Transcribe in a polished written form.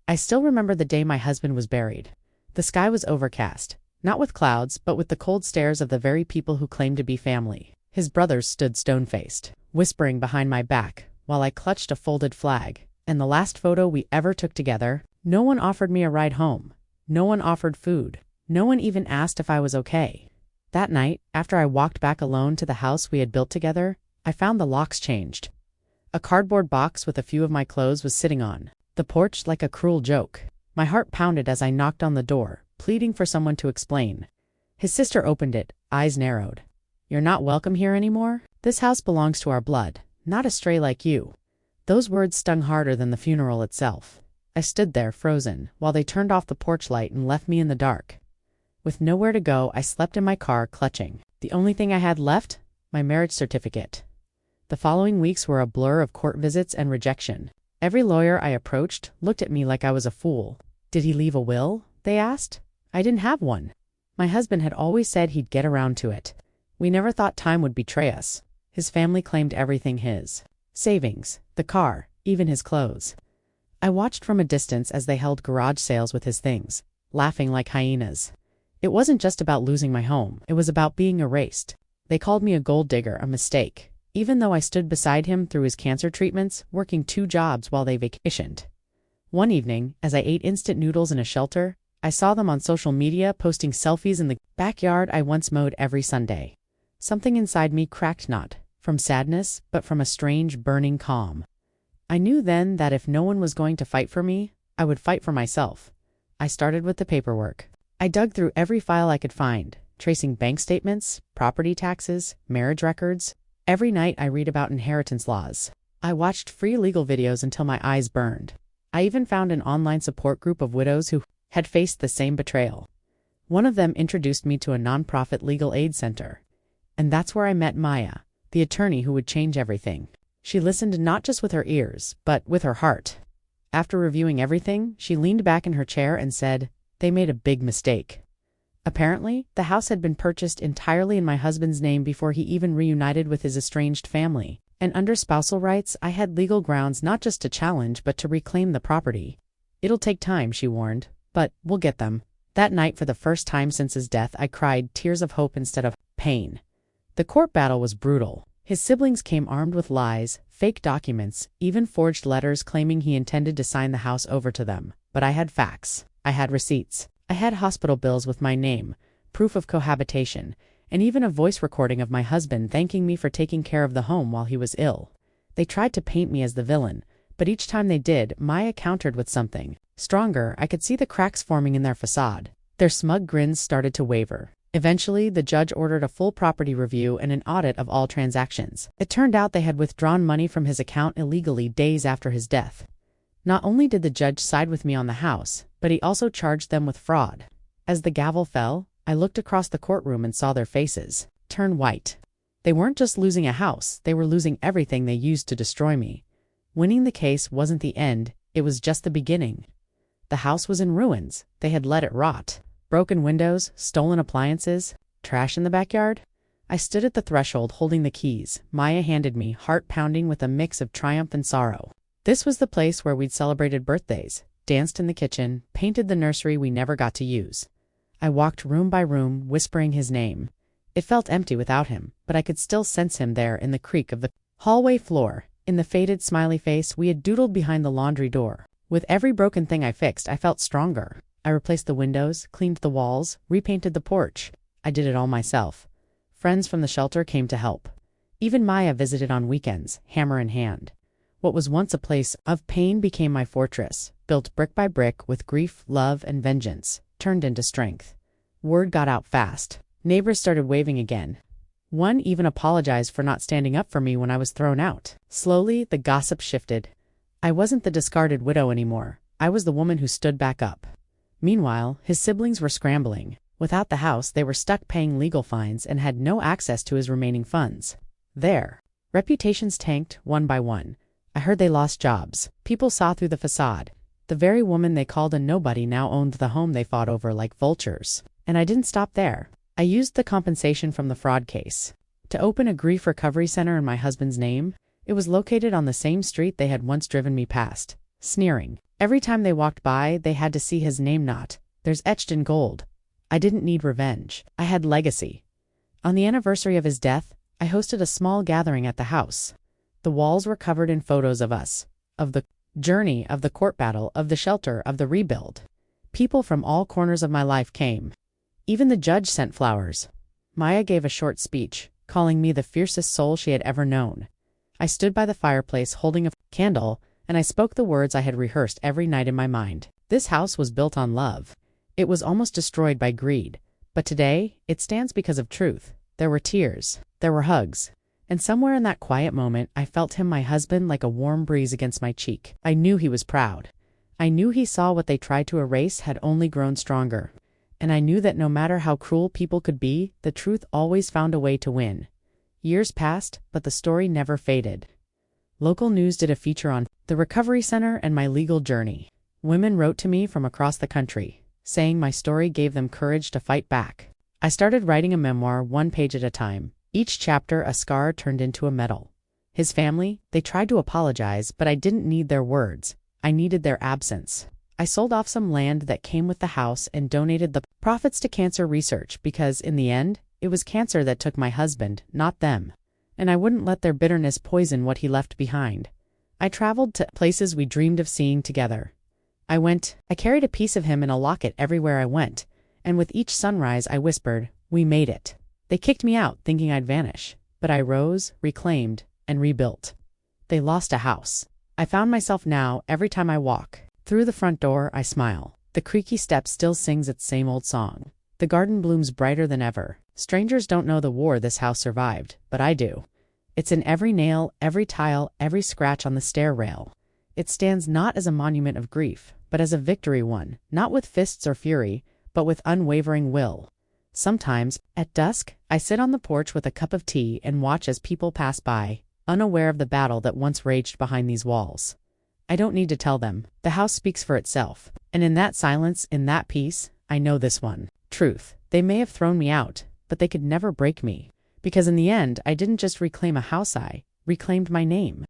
I still remember the day my husband was buried. The sky was overcast, not with clouds, but with the cold stares of the very people who claimed to be family. His brothers stood stone-faced, whispering behind my back, while I clutched a folded flag. And the last photo we ever took together, no one offered me a ride home. No one offered food. No one even asked if I was okay. That night, after I walked back alone to the house we had built together, I found the locks changed. A cardboard box with a few of my clothes was sitting on the porch like a cruel joke. My heart pounded as I knocked on the door, pleading for someone to explain. His sister opened it, eyes narrowed. "You're not welcome here anymore? This house belongs to our blood, not a stray like you." Those words stung harder than the funeral itself. I stood there, frozen, while they turned off the porch light and left me in the dark. With nowhere to go, I slept in my car, clutching the only thing I had left, my marriage certificate. The following weeks were a blur of court visits and rejection. Every lawyer I approached looked at me like I was a fool. "Did he leave a will?" they asked. I didn't have one. My husband had always said he'd get around to it. We never thought time would betray us. His family claimed everything his. Savings, the car, even his clothes. I watched from a distance as they held garage sales with his things, laughing like hyenas. It wasn't just about losing my home, it was about being erased. They called me a gold digger, a mistake, even though I stood beside him through his cancer treatments, working 2 jobs while they vacationed. One evening, as I ate instant noodles in a shelter, I saw them on social media posting selfies in the backyard I once mowed every Sunday. Something inside me cracked, not from sadness, but from a strange, burning calm. I knew then that if no one was going to fight for me, I would fight for myself. I started with the paperwork. I dug through every file I could find, tracing bank statements, property taxes, marriage records. Every night I read about inheritance laws. I watched free legal videos until my eyes burned. I even found an online support group of widows who had faced the same betrayal. One of them introduced me to a nonprofit legal aid center. And that's where I met Maya, the attorney who would change everything. She listened not just with her ears, but with her heart. After reviewing everything, she leaned back in her chair and said, "They made a big mistake." Apparently, the house had been purchased entirely in my husband's name before he even reunited with his estranged family. And under spousal rights, I had legal grounds not just to challenge, but to reclaim the property. "It'll take time," she warned, "but we'll get them." That night, for the first time since his death, I cried tears of hope instead of pain. The court battle was brutal. His siblings came armed with lies, fake documents, even forged letters claiming he intended to sign the house over to them. But I had facts. I had receipts. I had hospital bills with my name, proof of cohabitation, and even a voice recording of my husband thanking me for taking care of the home while he was ill. They tried to paint me as the villain, but each time they did, Maya countered with something stronger. I could see the cracks forming in their facade. Their smug grins started to waver. Eventually, the judge ordered a full property review and an audit of all transactions. It turned out they had withdrawn money from his account illegally days after his death. Not only did the judge side with me on the house, but he also charged them with fraud. As the gavel fell, I looked across the courtroom and saw their faces turn white. They weren't just losing a house, they were losing everything they used to destroy me. Winning the case wasn't the end, it was just the beginning. The house was in ruins. They had let it rot. Broken windows, stolen appliances, trash in the backyard. I stood at the threshold holding the keys. Maya handed me, heart pounding with a mix of triumph and sorrow. This was the place where we'd celebrated birthdays, danced in the kitchen, painted the nursery we never got to use. I walked room by room, whispering his name. It felt empty without him, but I could still sense him there in the creak of the hallway floor, in the faded smiley face we had doodled behind the laundry door. With every broken thing I fixed, I felt stronger. I replaced the windows, cleaned the walls, repainted the porch. I did it all myself. Friends from the shelter came to help. Even Maya visited on weekends, hammer in hand. What was once a place of pain became my fortress, built brick by brick with grief, love, and vengeance, turned into strength. Word got out fast. Neighbors started waving again. One even apologized for not standing up for me when I was thrown out. Slowly, the gossip shifted. I wasn't the discarded widow anymore. I was the woman who stood back up. Meanwhile, his siblings were scrambling. Without the house, they were stuck paying legal fines and had no access to his remaining funds. Their reputations tanked one by one. I heard they lost jobs. People saw through the facade. The very woman they called a nobody now owned the home they fought over like vultures. And I didn't stop there. I used the compensation from the fraud case to open a grief recovery center in my husband's name. It was located on the same street they had once driven me past, sneering. Every time they walked by, they had to see his name not. There's etched in gold. I didn't need revenge. I had legacy. On the anniversary of his death, I hosted a small gathering at the house. The walls were covered in photos of us, of the journey, of the court battle, of the shelter, of the rebuild. People from all corners of my life came. Even the judge sent flowers. Maya gave a short speech, calling me the fiercest soul she had ever known. I stood by the fireplace holding a candle, and I spoke the words I had rehearsed every night in my mind. This house was built on love. It was almost destroyed by greed. But today, it stands because of truth. There were tears. There were hugs. And somewhere in that quiet moment, I felt him, my husband, like a warm breeze against my cheek. I knew he was proud. I knew he saw what they tried to erase had only grown stronger. And I knew that no matter how cruel people could be, the truth always found a way to win. Years passed, but the story never faded. Local news did a feature on the recovery center and my legal journey. Women wrote to me from across the country, saying my story gave them courage to fight back. I started writing a memoir 1 page at a time. Each chapter a scar turned into a medal. His family, they tried to apologize, but I didn't need their words. I needed their absence. I sold off some land that came with the house and donated the profits to cancer research because, in the end, it was cancer that took my husband, not them. And I wouldn't let their bitterness poison what he left behind. I traveled to places we dreamed of seeing together. I carried a piece of him in a locket everywhere I went, and with each sunrise I whispered, "We made it." They kicked me out, thinking I'd vanish, but I rose, reclaimed, and rebuilt. They lost a house. I found myself now, every time I walk through the front door, I smile. The creaky step still sings its same old song. The garden blooms brighter than ever. Strangers don't know the war this house survived, but I do. It's in every nail, every tile, every scratch on the stair rail. It stands not as a monument of grief, but as a victory won, not with fists or fury, but with unwavering will. Sometimes, at dusk, I sit on the porch with a cup of tea and watch as people pass by, unaware of the battle that once raged behind these walls. I don't need to tell them. The house speaks for itself. And in that silence, in that peace, I know this one. Truth. They may have thrown me out, but they could never break me. Because in the end, I didn't just reclaim a house, I reclaimed my name.